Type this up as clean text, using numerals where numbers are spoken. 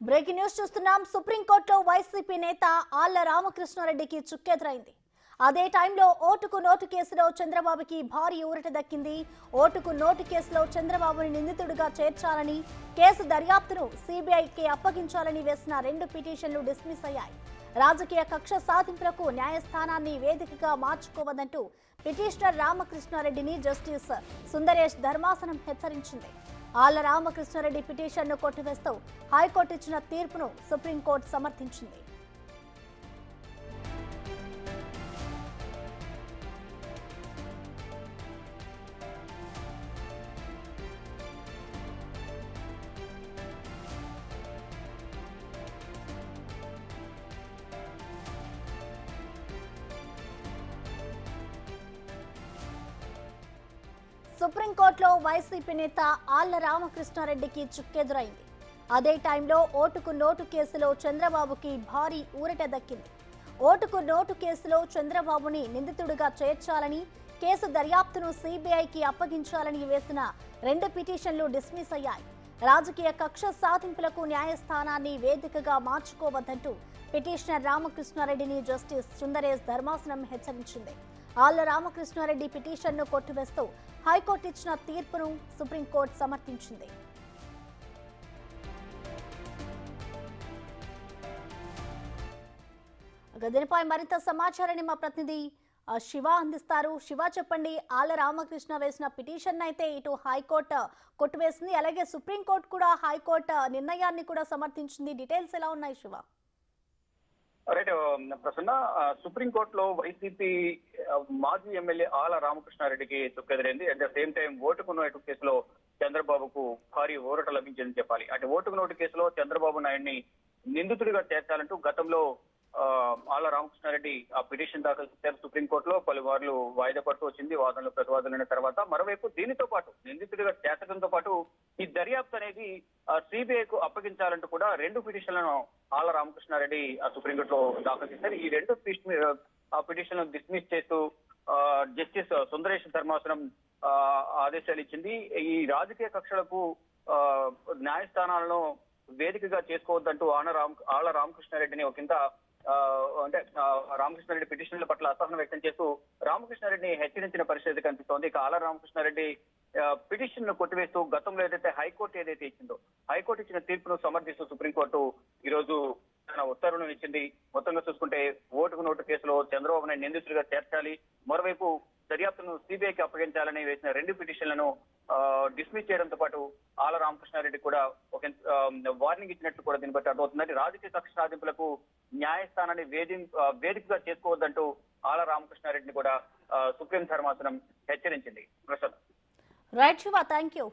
Breaking news చూస్తున్నాం. సుప్రీంకోర్టులో YCP నేత ఆళ్ల రామకృష్ణారెడ్డికి చుక్కెదురైంది. అదే టైంలో ఓటుకు నోటు కేసులో చంద్రబాబుకి భారీ ఊరట దక్కింది. ఓటుకు నోటు కేసులో చంద్రబాబుని నిందితుడిగా చేర్చాలని, కేసు దర్యాప్తును సిబిఐకి అప్పగించాలని వేసిన 2 పిటిషన్లు డిస్మిస్ అయ్యాయి. రాజకీయ కక్ష సాధింపులకు న్యాయస్థానాన్ని వేదికగా మార్చుకోవద్దంటూ పిటిషనర్ రామకృష్ణారెడ్డిని జస్టిస్ సుందరేష్ ధర్మాసనం హెచ్చరించింది. ఆళ్ల రామకృష్ణారెడ్డి పిటిషన్ను కొట్టివేస్తూ హైకోర్టు ఇచ్చిన తీర్పును సుప్రీంకోర్టు సమర్థించింది. సుప్రీంకోర్టులో వైసీపీ నేత ఆళ్ల రామకృష్ణారెడ్డికి చుక్కెదురైంది. అదే టైంలో ఓటుకు నోటు కేసులో చంద్రబాబుకి భారీ ఊరట దక్కింది. ఓటుకు నోటు కేసులో చంద్రబాబుని నిందితుడిగా చేర్చాలని, కేసు దర్యాప్తును సిబిఐకి అప్పగించాలని వేసిన 2 పిటిషన్లు డిస్మిస్ అయ్యాయి. రాజకీయ కక్ష సాధింపులకు న్యాయస్థానాన్ని వేదికగా మార్చుకోవద్దంటూ పిటిషనర్ రామకృష్ణారెడ్డిని జస్టిస్ సుందరేష్ ధర్మాసనం హెచ్చరించింది. ఆళ్ల రామకృష్ణారెడ్డి పిటిషన్ను కొట్టివేస్తూ హైకోర్టు ఇచ్చిన తీర్పును సుప్రీంకోర్టు సమర్థించింది. దీనిపై మరింత సమాచారాన్ని మా ప్రతినిధి శివ అందిస్తారు. శివ, చెప్పండి. ఆళ్ల రామకృష్ణ వేసిన పిటిషన్ అయితే ఇటు హైకోర్టు కొట్టివేసింది, అలాగే సుప్రీంకోర్టు కూడా హైకోర్టు నిర్ణయాన్ని కూడా సమర్థించింది. డీటెయిల్స్ ఎలా ఉన్నాయి శివ? రైట్ ప్రసన్న, సుప్రీంకోర్టులో వైసీపీ మాజీ ఎమ్మెల్యే ఆళ్ల రామకృష్ణారెడ్డికి చుక్కెదురైంది. అట్ ద సేమ్ టైం ఓటుకు నోటు కేసులో చంద్రబాబుకు భారీ ఊరట లభించిందని చెప్పాలి. అటు ఓటుకు నోటు కేసులో చంద్రబాబు నాయుడిని నిందితుడిగా చేర్చాలంటూ గతంలో ఆళ్ల రామకృష్ణారెడ్డి ఆ పిటిషన్ దాఖలు చేశారు సుప్రీంకోర్టులో. పలుమార్లు వాయిదా పడుతూ వచ్చింది. వాదనలు ప్రతివాదనలైన తర్వాత మరోవైపు దీనితో పాటు నిందితుడిగా చేర్చడంతో పాటు ఈ దర్యాప్తు అనేది సిబిఐకు అప్పగించాలంటూ కూడా 2 పిటిషన్లను ఆళ్ల రామకృష్ణారెడ్డి సుప్రీంకోర్టులో దాఖలు చేశారు. ఈ 2 పిటిషన్లను డిస్మిస్ చేస్తూ జస్టిస్ సుందరేష్ ధర్మాసనం ఆదేశాలు ఇచ్చింది. ఈ రాజకీయ కక్షలకు న్యాయస్థానాలను వేదికగా చేసుకోవద్దంటూ ఆళ్ల రామకృష్ణారెడ్డిని ఒకంత అంటే రామకృష్ణారెడ్డి పిటిషన్ల పట్ల అసహనం వ్యక్తం చేస్తూ రామకృష్ణారెడ్డిని హెచ్చరించిన పరిస్థితి కనిపిస్తోంది. ఇక ఆళ్ల రామకృష్ణారెడ్డి పిటిషన్ ను కొట్టివేస్తూ గతంలో హైకోర్టు ఇచ్చిందో హైకోర్టు ఇచ్చిన తీర్పును సమర్థిస్తూ సుప్రీంకోర్టు ఈ రోజు తన ఉత్తర్వులను ఇచ్చింది. మొత్తంగా చూసుకుంటే ఓటుకు నోటు కేసులో చంద్రబాబు నాయుడు నిందితుడిగా చేర్చాలి, మరోవైపు దర్యాప్తును సిబిఐకి అప్పగించాలని వేసిన 2 పిటిషన్లను డిస్మిస్ చేయడంతో పాటు ఆళ్ల రామకృష్ణారెడ్డి కూడా ఒక వార్నింగ్ ఇచ్చినట్లు కూడా దీన్ని బట్టి అర్థమవుతుంది. రాజకీయ కక్ష సాధింపులకు న్యాయస్థానాన్ని వేదికగా చేసుకోవద్దంటూ ఆళ్ల రామకృష్ణారెడ్డిని కూడా సుప్రీం ధర్మాసనం హెచ్చరించింది. Prasad. Right Shiva, thank you.